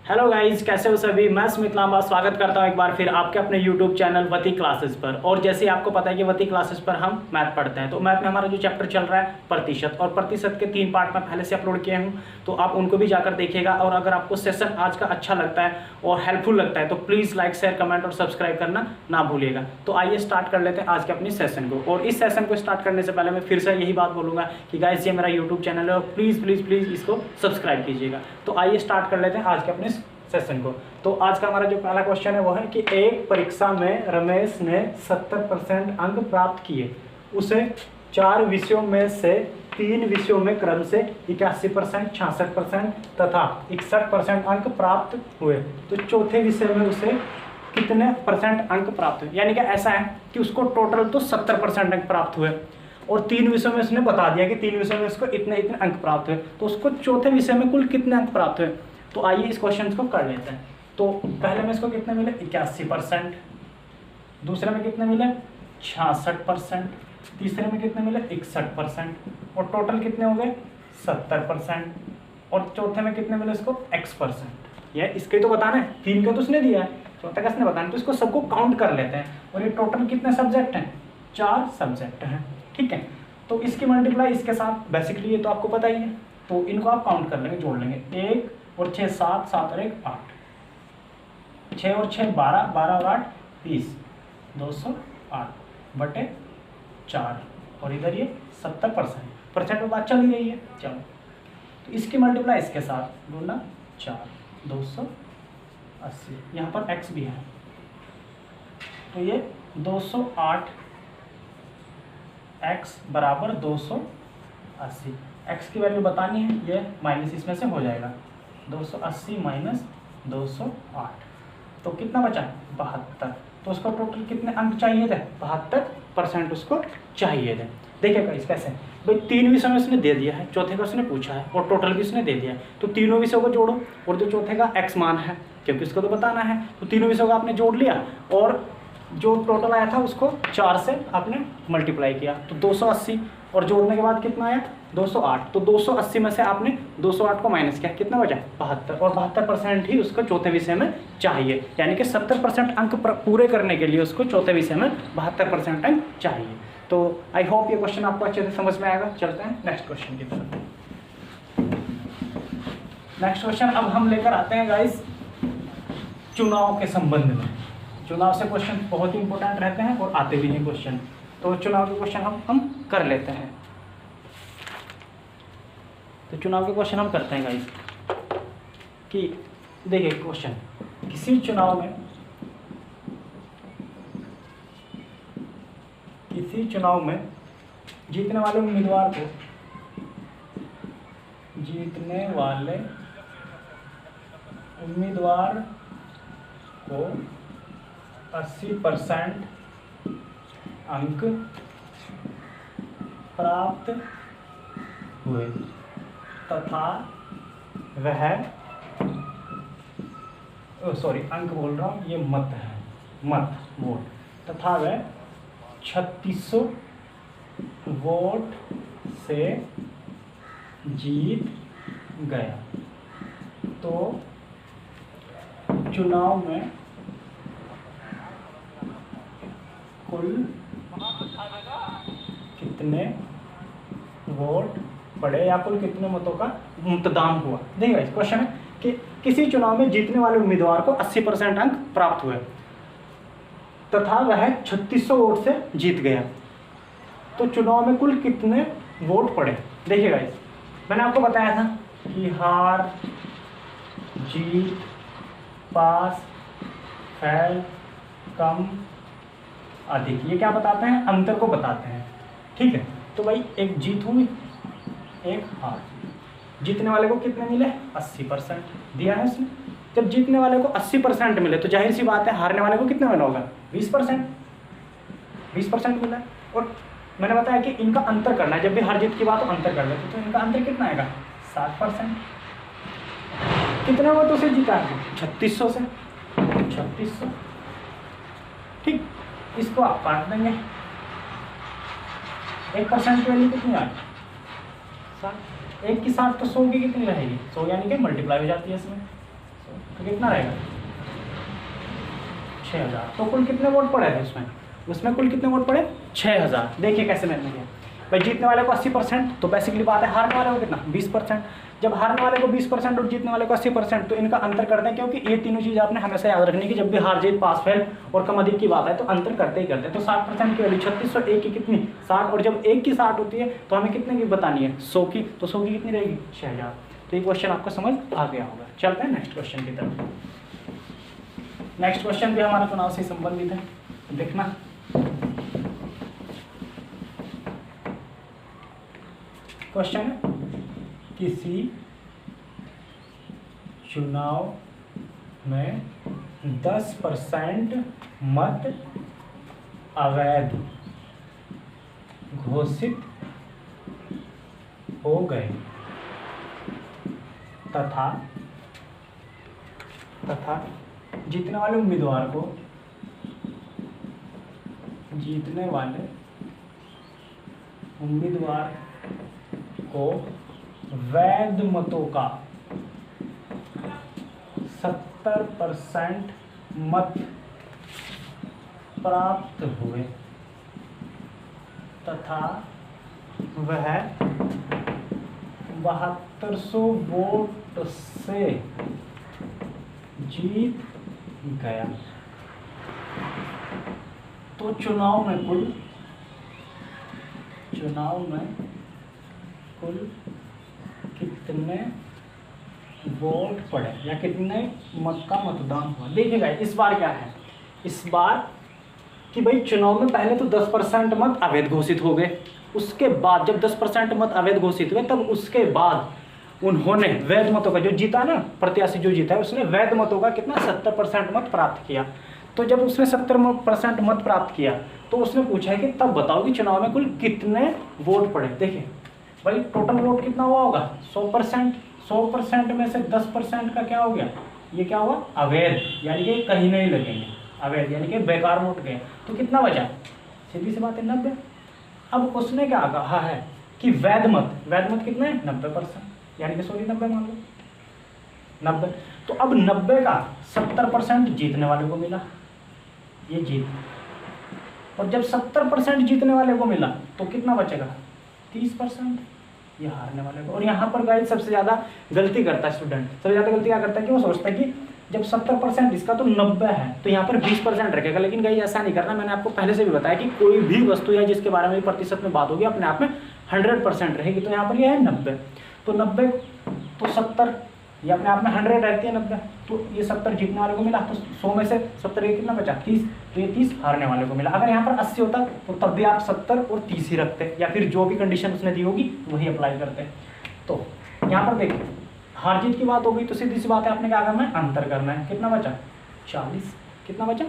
Hello guys, कैसे हो सभी। मैं स्मित लांबा स्वागत करता हूं एक बार फिर आपके अपने यूट्यूब चैनल वती क्लासेस पर। और जैसे आपको पता है कि वती क्लासेस पर हम मैथ पढ़ते हैं, तो मैथ में हमारा जो चैप्टर चल रहा है प्रतिशत, और प्रतिशत के 3 पार्ट में पहले से अपलोड किए हूं, तो आप उनको भी जाकर देखिएगा। और अगर आपको सेशन आज का अच्छा लगता है और हेल्पफुल लगता है तो प्लीज़ लाइक, शेयर, कमेंट और सब्सक्राइब करना ना भूलिएगा। तो आइए स्टार्ट कर लेते हैं आज के अपनी सेशन को। और इस सेशन को स्टार्ट करने से पहले मैं फिर से यही बात बोलूँगा कि गाइस ये मेरा यूट्यूब चैनल है और प्लीज़ प्लीज़ प्लीज़ इसको सब्सक्राइब कीजिएगा। तो आइए स्टार्ट कर लेते हैं आज के अपने सेशन को। तो आज का हमारा जो पहला क्वेश्चन है वो है कि एक परीक्षा में रमेश ने 70% अंक प्राप्त किए, उसे 4 विषयों में से 3 विषयों में क्रम से 81%, 66% तथा 61% अंक प्राप्त हुए, तो चौथे विषय में उसे कितने परसेंट अंक प्राप्त हुए। यानी कि ऐसा है कि उसको टोटल तो 70% अंक प्राप्त हुए और 3 विषयों में उसने बता दिया कि 3 विषयों में उसको इतने इतने अंक प्राप्त हुए, तो उसको चौथे विषय में कुल कितने अंक प्राप्त हुए। तो आइए इस क्वेश्चन को कर लेते हैं। तो पहले में इसको कितने मिले 81%, दूसरे में कितने मिले 66%, तीसरे में कितने मिले 61% और टोटल कितने हो गए 70%, और चौथे में कितने मिले इसको x%। ये इसके तो बताना है, 3 का तो उसने दिया है, चौथे का इसने बताना, तो इसको सबको काउंट कर लेते हैं। और ये टोटल कितने सब्जेक्ट हैं 4 सब्जेक्ट हैं, ठीक है। तो इसकी मल्टीप्लाई इसके साथ, बेसिकली ये तो आपको पता ही है, तो इनको आप काउंट कर लेंगे, जोड़ लेंगे। 1 और 6 7, 7 और 1 8, 6 और 6 12, 12 और 8 20, 208 बटे 4, और इधर ये 70% में बात चल ही रही है। चलो तो इसकी मल्टीप्लाई इसके साथ, गुना 4, 280, यहाँ पर x भी है, तो ये 208 x बराबर 280। x की वैल्यू बतानी है, ये माइनस इसमें से हो जाएगा, 280 माइनस 208, तो कितना बचा 72। तो उसको टोटल कितने अंक चाहिए थे 72% उसको चाहिए थे। देखिएगा इस कैसे भाई, 3 विषयों में उसने दे दिया है, चौथे का उसने पूछा है और टोटल भी उसने दे दिया है, तो तीनों विषयों को जोड़ो और जो चौथे का x मान है क्योंकि उसको तो बताना है, तो तीनों विषयों का आपने जोड़ लिया और जो टोटल आया था उसको 4 से आपने मल्टीप्लाई किया, तो 280, और जोड़ने के बाद कितना आया 208, तो 280 में से आपने 208 को माइनस किया, कितना बचा 72, और 72% ही उसको चौथे विषय में चाहिए। यानी कि 70% अंक पूरे करने के लिए उसको चौथे विषय में 72% अंक चाहिए। तो आई होप ये क्वेश्चन आपको अच्छे से समझ में आएगा। चलते हैं नेक्स्ट क्वेश्चन की तरफ। नेक्स्ट क्वेश्चन अब हम लेकर आते हैं गाइस चुनाव के संबंध में। चुनाव से क्वेश्चन बहुत ही इंपॉर्टेंट रहते हैं और आते भी हैं क्वेश्चन, तो चुनाव के क्वेश्चन हम कर लेते हैं। तो चुनाव के क्वेश्चन हम करते हैं गाइस कि देखिए क्वेश्चन, किसी चुनाव में जीतने वाले उम्मीदवार को 80% अंक प्राप्त हुए तथा वह अंक बोल रहा हूँ, ये मत है, मत वोट, तथा वह 3600 वोट से जीत गया, तो चुनाव में कुल कितने वोट पड़े या कुल कितने मतों का मतदान हुआ। देखिए इस क्वेश्चन है कि किसी चुनाव में जीतने वाले उम्मीदवार को 80% अंक प्राप्त हुए तथा वह 3600 वोट से जीत गया, तो चुनाव में कुल कितने वोट पड़े। देखिए गाइस, मैंने आपको बताया था कि हार, जीत, पास, फेल, कम, अधिक, ये क्या बताते हैं अंतर को बताते हैं, ठीक है। तो भाई एक जीत हुई, एक हार, जीतने वाले को कितने मिले 80% दिया है उसने। जब जीतने वाले को 80% मिले तो जाहिर सी बात है हारने वाले को कितना मिला होगा 20% मिला। और मैंने बताया कि इनका अंतर करना है, जब भी हार जीत की बात हो अंतर कर लेते, तो इनका अंतर कितना आएगा 60%। कितने वोटों से जीता है 3600 से, 3600, ठीक। इसको आप काट देंगे, 1% की वैल्यू कितनी आ गई 60, 1 की 60 तो 100 की कितनी रहेगी 100, यानी कि मल्टीप्लाई हो जाती है इसमें। तो कितना रहेगा 6000। तो कुल कितने वोट पड़े थे उसमें, उसमें कुल कितने वोट पड़े 6000। देखिए कैसे मैंने किया भाई, जीतने वाले को 80%, तो बेसिकली बात है हारने वाले को कितना 20%। जब हारने वाले को 20% और जीतने वाले को 80%, तो इनका अंतर करते हैं, क्योंकि ये तीनों चीज़ आपने हमेशा याद रखनी है कि जब भी हार जीत पास फेल और कम अधिक की बात है तो अंतर करते ही करते हैं। तो 60% की वैल्यू 3601 की कितनी 60, और जब 1 की 60 होती है तो हमें कितने की बतानी है 100 की, तो 100 की कितनी रहेगी 6000। तो ये क्वेश्चन आपको समझ आ गया होगा। चलते हैं नेक्स्ट क्वेश्चन की तरफ। नेक्स्ट क्वेश्चन भी हमारे चुनाव से संबंधित है, देखना। क्वेश्चन है, किसी चुनाव में 10% मत अवैध घोषित हो गए तथा जीतने वाले उम्मीदवार को वैध मतों का 70% मत प्राप्त हुए तथा वह 7200 वोट से जीत गया। तो चुनाव में कुल कितने वोट पड़े या कितने मत का मतदान हुआ। देखिएगा इस बार क्या है, इस बार कि भाई चुनाव में पहले तो 10% मत अवैध घोषित हो गए, उसके बाद जब 10% मत अवैध घोषित हुए तब उसके बाद उन्होंने वैध मतों का जो जीता ना, प्रत्याशी जो जीता है उसने वैध मतों का कितना 70% मत प्राप्त किया। तो जब उसने 70% मत प्राप्त किया तो उसने पूछा है कि तब बताओ कि चुनाव में कुल कितने वोट पड़े। देखिए भाई टोटल वोट कितना हुआ होगा 100%, 100% में से 10% का क्या हो गया, ये क्या हुआ अवैध, यानी कि कहीं नहीं लगेंगे, अवैध यानी कि बेकार वोट गए। तो कितना बचा, सीधी सी बात है 90। अब उसने क्या कहा है कि वैध मत कितने 90%, यानी कि 90 मान लो 90। तो अब 90 का 70% जीतने वाले को मिला, ये जीत, और जब 70% जीतने वाले को मिला तो कितना बचेगा 30%, ये हारने वाले को। और यहाँ पर गाइस सबसे ज़्यादा गलती करता है स्टूडेंट, सबसे ज़्यादा गलती क्या करता है कि वो सोचता है कि जब 70% इसका तो 90 है तो यहाँ पर 20% रखेगा, लेकिन गाइस ऐसा नहीं करना। मैंने आपको पहले से भी बताया कि कोई भी वस्तु है जिसके बारे में प्रतिशत में बात होगी अपने आप में 100% रहेगी। तो यहाँ पर ये है 90, तो 90 तो 70, ये अपने आप में 100 रहती है 90, तो ये 70 जीतने वाले को मिला, तो 100 में से 70 ये कितना बचा 30, तो ये 30 हारने वाले को मिला। अगर यहाँ पर 80 होता तो तब भी आप 70 और 30 ही रखते, या फिर जो भी कंडीशन उसने दी होगी वही अप्लाई करते। तो यहाँ पर देखिए हार जीत की बात होगी तो सीधी सी बात है, आपने क्या करना है अंतर करना है। कितना बचा 40, कितना बचा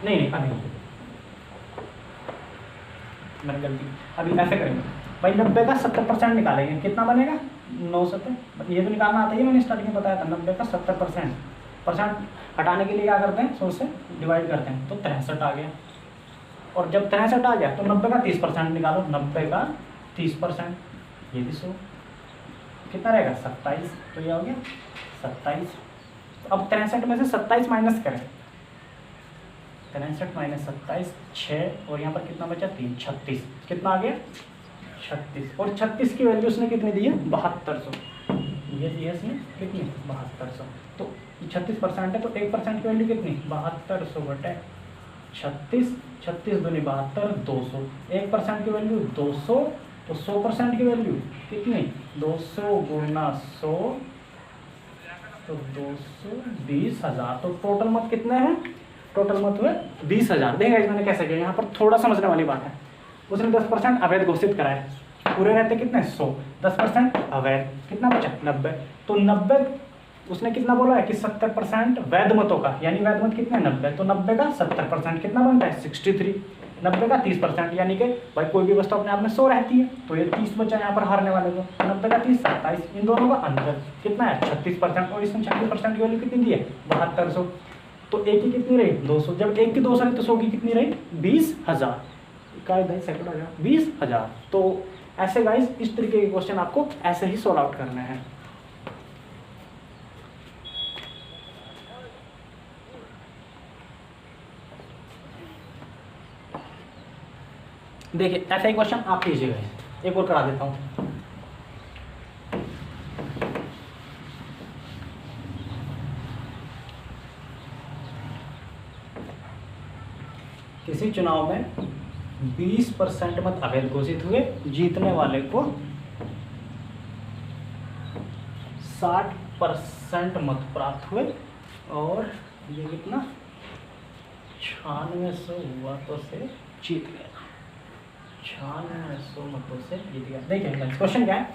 नहीं मैंने गलती, अभी ऐसे करेंगे भाई 90 का 70% निकालेंगे, कितना बनेगा 970, ये तो निकालना आता है, मैंने स्टार्टिंग में बताया था। 90 का 70% हटाने के लिए क्या करते हैं 100 से डिवाइड करते हैं, तो 63 आ गया। और जब 63 आ गया तो 90 का 30% निकालो, 90 का 30%, ये भी 100, कितना रहेगा 27, तो ये हो गया 27। अब 63 में से 27 माइनस करें, 63 माइनस 27 6, और यहाँ पर कितना बचा 3, 36, कितना आ गया 36। और 36 की वैल्यू उसने कितनी दी है 7200, ये दी है इसने कितनी 7200। तो 36% है तो 1% की वैल्यू कितनी 7200 बटे 36, 36 दूनी 72, 200। 1% की वैल्यू 200, तो 100% की वैल्यू कितनी 200 गुना 100, तो 220,000। तो टोटल मत कितने हैं, टोटल मत हुए 20,000। देखिए मैंने कैसे किया, यहाँ पर थोड़ा समझने वाली बात है। उसने 10% अवैध घोषित कराया, पूरे रहते कितने 100, 10% अवैध, कितना बचा 90। तो 90 उसने कितना बोला है कि 70% वैध मतों का, यानी वैध मत कितने 90, तो 90 का 70% कितना बनता है 63। 90 का 30%, यानी कि भाई कोई भी वस्तु अपने आप में 100 रहती है, तो ये 30 बचा यहाँ पर हारने वाले को। 90 का 30 27, इन दोनों का अंतर कितना है 36%, और इसमें 36% की वैल्यू कितनी दी है 7200। तो एक की कितनी रही 200, जब एक की 200 रही तो 100 की कितनी रही 20,000, इकाई दही सेकंड आ गया 20,000। तो ऐसे गाइस इस तरीके के क्वेश्चन आपको ऐसे ही सॉल्व आउट करने हैं। देखिए ऐसा ही क्वेश्चन आप कीजिएगा, एक और करा देता हूँ। किसी चुनाव में 20% मत अवैध घोषित हुए, जीतने वाले को 60% मत प्राप्त हुए, और ये कितना 9600 मतों से जीत गया, 9600 मतों से जीत गया। देखिए क्वेश्चन क्या है,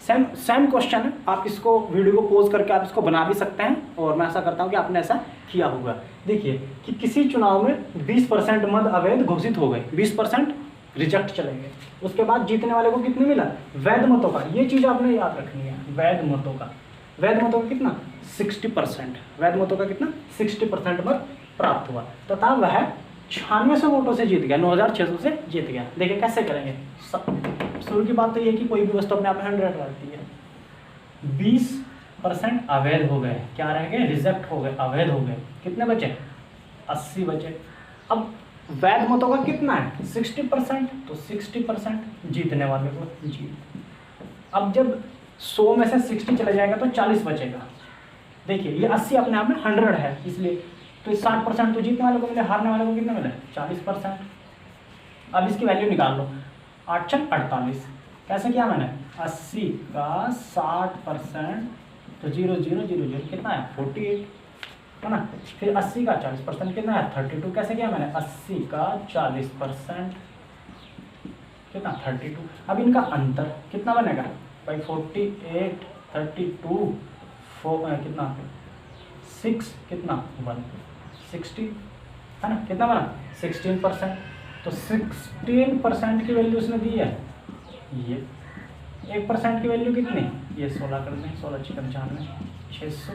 सेम क्वेश्चन है, आप इसको वीडियो को पॉज करके आप इसको बना भी सकते हैं, और मैं ऐसा करता हूँ कि आपने ऐसा किया होगा। देखिए कि किसी चुनाव में 20% मत अवैध घोषित हो गए, 20% रिजेक्ट चले गए, उसके बाद जीतने वाले को कितने मिला, वैध मतों का, ये चीज़ आपने याद रखनी है, वैध मतों का, वैध मतों का कितना 60%, वैध मतों का कितना 60% मत प्राप्त हुआ, तथा वह 9600 वोटों से जीत गया, 9600 से जीत गया। देखिए कैसे करेंगे, शुरू की बात तो ये कि कोई भी वस्तु अपने आप में 100 रहती है, 20% अवैध हो गए, क्या रह गए, रिजेक्ट हो गए, अवैध हो गए, कितने बचे 80 बचे। अब वैध मतों का कितना है 60%, तो 60% जीतने वाले को जीत। अब जब 100 में से 60 चला जाएगा तो 40 बचेगा। देखिए ये 80 अपने आप में 100 है, इसलिए तो 60% तो जीतने वाले को मिले, हारने वाले को कितने मिले 40%। अब इसकी वैल्यू निकाल लो, 8 छक 48, कैसे किया मैंने 80 का 60%, तो 0 0 0 0 कितना है 48 है ना, फिर 80 का 40% कितना है 32, कैसे किया मैंने 80 का 40% कितना 32। अब इनका अंतर कितना बनेगा भाई 48 32 कितना 6 कितना 1 60 है ना, कितना बना 16%। तो 16% की वैल्यू उसने दी है, ये 1% की वैल्यू कितनी, ये 16 कर दें, 16 चिकन 95 600,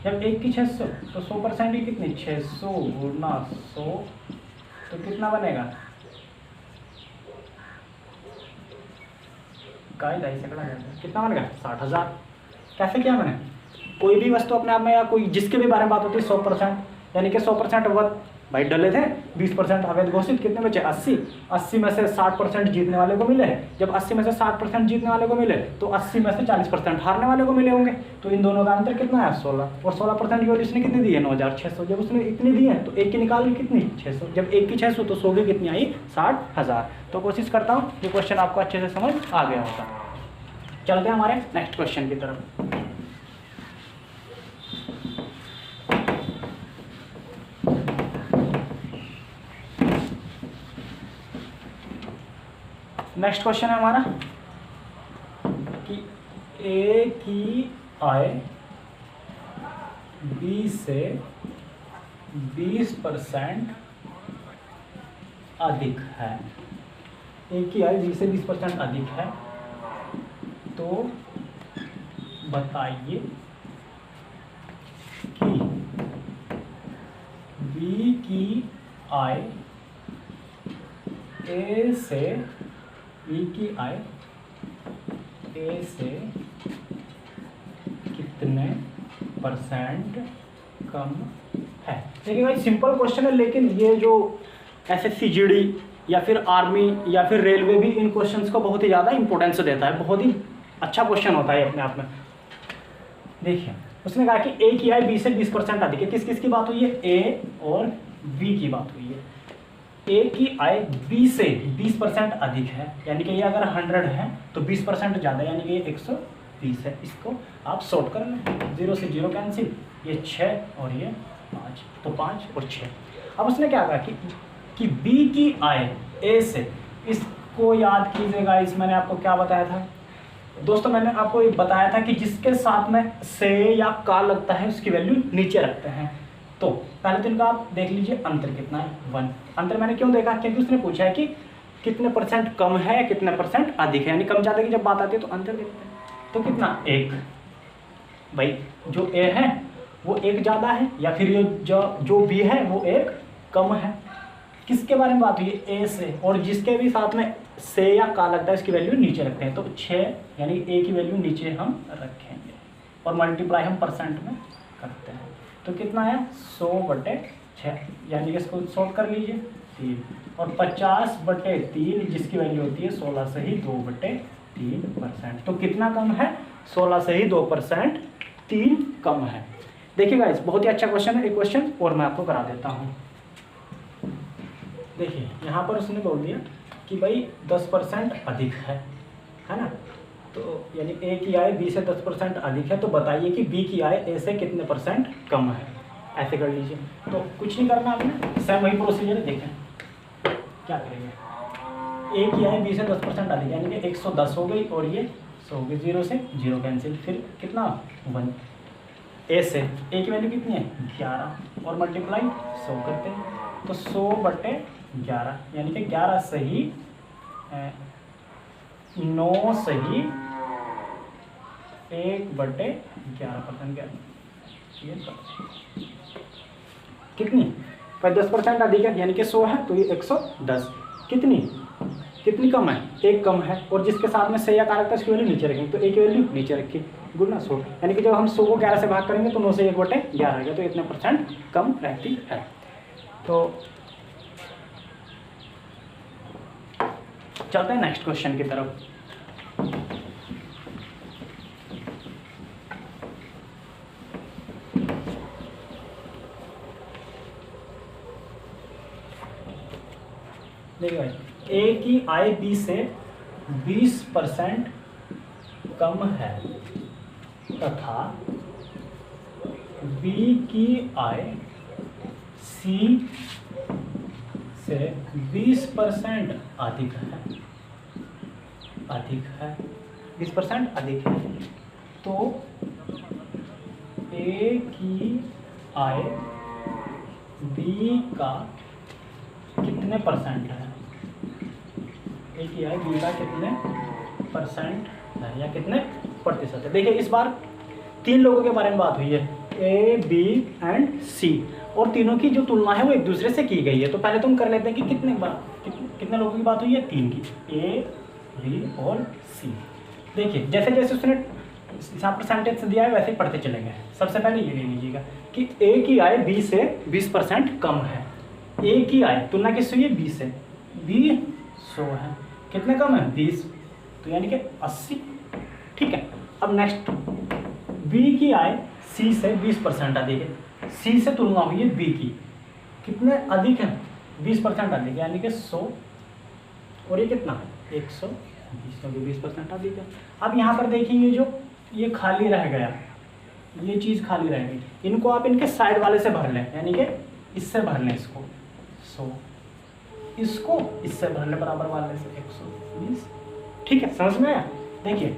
जब 1 की 600 तो 100% की कितनी 600 गुना 100, तो कितना बनेगा कितना बनेगा 60,000। कैसे किया मैंने, कोई भी वस्तु अपने आप में या कोई जिसके भी बारे में बात होती है 100%, यानी कि 100% वक्त भाई डले थे, 20% अवैध घोषित, कितने बचे 80 में से 60% जीतने वाले को मिले। जब 80 में से 60% जीतने वाले को मिले तो 80 में से 40% हारने वाले को मिले होंगे, तो इन दोनों का अंतर कितना है 16, और 16% की वैल्यू इसने कितनी दी है 9600, जब उसने इतनी दी है तो एक की निकाल ली कितनी 600, जब एक की 600 तो 100 की कितनी आई 60,000। तो कोशिश करता हूँ ये क्वेश्चन आपको अच्छे से समझ आ गया होगा। चलते हैं हमारे नेक्स्ट क्वेश्चन की तरफ। नेक्स्ट क्वेश्चन है हमारा कि ए की आय बी से 20% अधिक है, ए की आय बी से 20% अधिक है, तो बताइए कि बी की आय ए से बी की आय ए से कितने % कम है। देखिए भाई सिंपल क्वेश्चन है, लेकिन ये जो एसएससी जीडी या फिर आर्मी या फिर रेलवे भी इन क्वेश्चंस को बहुत ही ज़्यादा इंपॉर्टेंस देता है, बहुत ही अच्छा क्वेश्चन होता है अपने आप में। देखिए उसने कहा कि ए की आय बी से 20% अधिक है, किस किस की बात हुई है, ए और बी की बात हुई है। ए की आय बी से 20% अधिक है, यानी कि ये अगर 100 है तो 20% ज़्यादा, यानी कि ये 120 है। इसको आप सॉर्ट कर लें, 0 से 0 कैंसिल, ये 6 और ये 5, तो 5 और 6। अब उसने क्या कहा कि बी की आय ए से, इसको याद कीजिएगा, इस मैंने आपको क्या बताया था दोस्तों, मैंने आपको ये बताया था कि जिसके साथ में से या का लगता है उसकी वैल्यू नीचे रखते हैं। तो पहले तो इनका आप देख लीजिए अंतर कितना है 1। अंतर मैंने क्यों देखा, क्योंकि उसने पूछा है कि कितने % कम है कितने % अधिक है, यानी कम ज़्यादा की जब बात आती है तो अंतर देखते हैं। तो कितना 1, भाई जो ए है वो 1 ज़्यादा है, या फिर ये जो बी है वो 1 कम है। किसके बारे में बात हुई है, ए से, और जिसके भी साथ में से या का लगता है इसकी वैल्यू नीचे रखते हैं। तो 6 यानी ए की वैल्यू नीचे हम रखेंगे और मल्टीप्लाई हम % में करते हैं। तो कितना है 100/6, यानी कि इसको सॉल्व कर लीजिए, 3 और 50/3 जिसकी वैल्यू होती है 16 से ही 2/3%। तो कितना कम है? 16 से ही 2% 3 कम है। देखिए गाइस, बहुत ही अच्छा क्वेश्चन है। एक क्वेश्चन और मैं आपको करा देता हूँ। देखिए यहाँ पर उसने बोल दिया कि भाई 10% अधिक है ना, तो यानी ए की आय बी से 10% अधिक है, तो बताइए कि बी की आय ए से कितने % कम है। ऐसे कर लीजिए। तो कुछ नहीं करना आपने, सेम वही प्रोसीजर है। देखें क्या करेंगे, ए की आय बी से 10% अधिक यानी कि 110 हो गई और ये 100 हो गई, 0 से 0 कैंसिल, फिर कितना 1। ए से ए की वैल्यू कितनी है 11 और मल्टीप्लाई 100 करते हैं तो 100/11 यानी कि 11 सही 9 सही 1/11%। कितनी पर 10% अधिक है यानी कि 100 है तो ये 110। कितनी कम है? 1 कम है और जिसके साथ में से या कारक था उसकी वैल्यू नीचे रखेंगे, तो ए की वैल्यू नीचे रखी गुना 100 यानी कि जब हम 100 को 11 से भाग करेंगे तो 9 से 1/11 आएगा, तो इतने % कम रहती है। तो चलते हैं नेक्स्ट क्वेश्चन की तरफ। देखिए भाई, ए की आय बी से 20% कम है तथा बी की आय सी से 20% अधिक है 20% अधिक है, तो ए की आय बी का कितने % है? ए की आय बी का कितने % है या कितने प्रतिशत है? देखिए इस बार 3 लोगों के बारे में बात हुई है, ए बी एंड सी, और तीनों की जो तुलना है वो एक दूसरे से की गई है। तो पहले तुम कर लेते हैं कि कितने लोगों की बात हुई है? 3 की, ए बी और सी। देखिए जैसे जैसे उसने यहाँ परसेंटेज से दिया है वैसे ही पढ़ते चलेंगे। सबसे पहले ये ले लीजिएगा कि ए की आय बी से 20% कम है। ए की आय तुलना किससे हुई है? बी से। बी 100 है, कितने कम है? 20, तो यानी कि 80। ठीक है, अब नेक्स्ट बी की आय सी से 20% अधिक है। सी से तुलना हुई है बी की, कितने अधिक है? 20% अधिक यानी कि 100 और ये कितना है? 120, 20% अधिक है। अब यहाँ पर देखिए जो ये खाली रह गया, ये चीज़ खाली रह गई, इनको आप इनके साइड वाले से भर लें, यानी कि इससे भर लें इसको 100, इसको इससे भर लें बराबर वाले से 120। ठीक है, समझ में आया? देखिए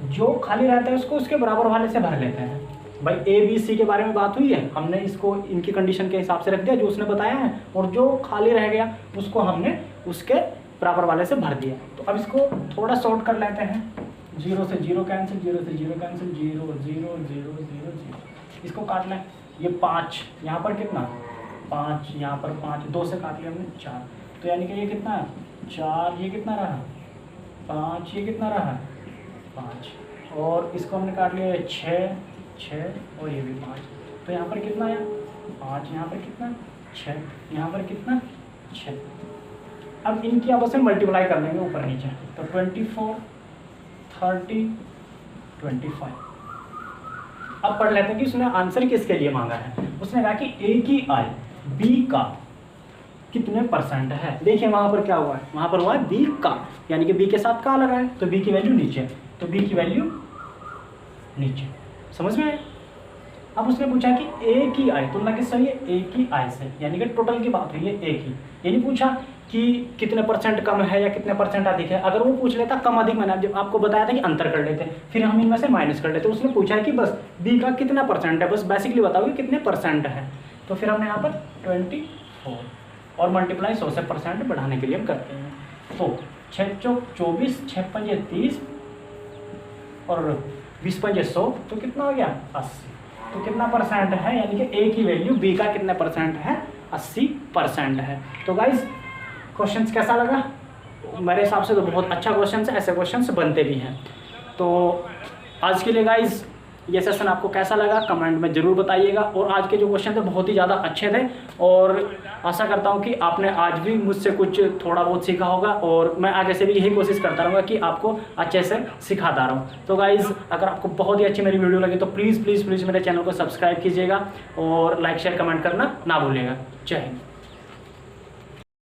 जो खाली रहता है उसको उसके बराबर वाले से भर लेते हैं। भाई ए बी सी के बारे में बात हुई है, हमने इसको इनकी कंडीशन के हिसाब से रख दिया जो उसने बताया है, और जो खाली रह गया उसको हमने उसके बराबर वाले से भर दिया। तो अब इसको थोड़ा शॉर्ट कर लेते हैं, 0 से 0 कैंसिल, 0 से 0 कैंसिल, 0 0 0 0 0, इसको काट लें। ये 5 यहाँ पर कितना? 5 यहाँ पर 5, 2 से काट लिया हमने 4, तो यानी कि ये कितना है? 4, ये कितना रहा? 5, ये कितना रहा? 5, और इसको हमने काट लिया 6 6 और ये भी 5, तो यहाँ पर कितना आया? 5, यहाँ पर कितना? 6, यहाँ पर कितना? 6। अब इनकी आपस में मल्टीप्लाई कर लेंगे ऊपर नीचे, तो 24 30 25। अब पढ़ लेते हैं कि उसने आंसर किसके लिए मांगा है। उसने कहा कि ए की आय बी का कितने % है। देखिए वहां पर क्या हुआ है, वहां पर हुआ है बी का, यानी कि बी के साथ का लगा है, तो बी की वैल्यू नीचे, तो बी की वैल्यू नीचे। समझ में आया? अब उसने पूछा कि ए की आय तुलना किससे हुई है? ए की आय से, यानी कि टोटल की बात हुई है ए की। ये नहीं पूछा कि कितने % कम है या कितने % अधिक है। अगर वो पूछ लेता कम अधिक, मैंने जब आपको बताया था कि अंतर कर लेते, फिर हम इनमें से माइनस कर लेते। उसने पूछा है कि बस बी का कितना % है, बस बेसिकली बताओगे कितने % है। तो फिर हमने यहाँ पर 24 और मल्टीप्लाई 100 से % बढ़ाने के लिए हम करते हैं। तो 6 चौक 24, 6 पंजे 30 और 20 पंजे 100, तो कितना हो गया? 80। तो कितना % है, यानी कि ए की वैल्यू बी का कितने % है? 80% है। तो गाइज क्वेश्चंस कैसा लगा? मेरे हिसाब से तो बहुत अच्छा क्वेश्चन है, ऐसे क्वेश्चंस बनते भी हैं। तो आज के लिए गाइज ये सेशन आपको कैसा लगा कमेंट में ज़रूर बताइएगा। और आज के जो क्वेश्चन थे बहुत ही ज़्यादा अच्छे थे और आशा करता हूँ कि आपने आज भी मुझसे कुछ थोड़ा बहुत सीखा होगा और मैं आगे से भी यही कोशिश करता रहूँगा कि आपको अच्छे से सिखाता रहूँ। तो गाइज़, अगर आपको बहुत ही अच्छी मेरी वीडियो लगी तो प्लीज़ प्लीज़ प्लीज़ मेरे चैनल को सब्सक्राइब कीजिएगा और लाइक शेयर कमेंट करना ना भूलिएगा। जय हिंद।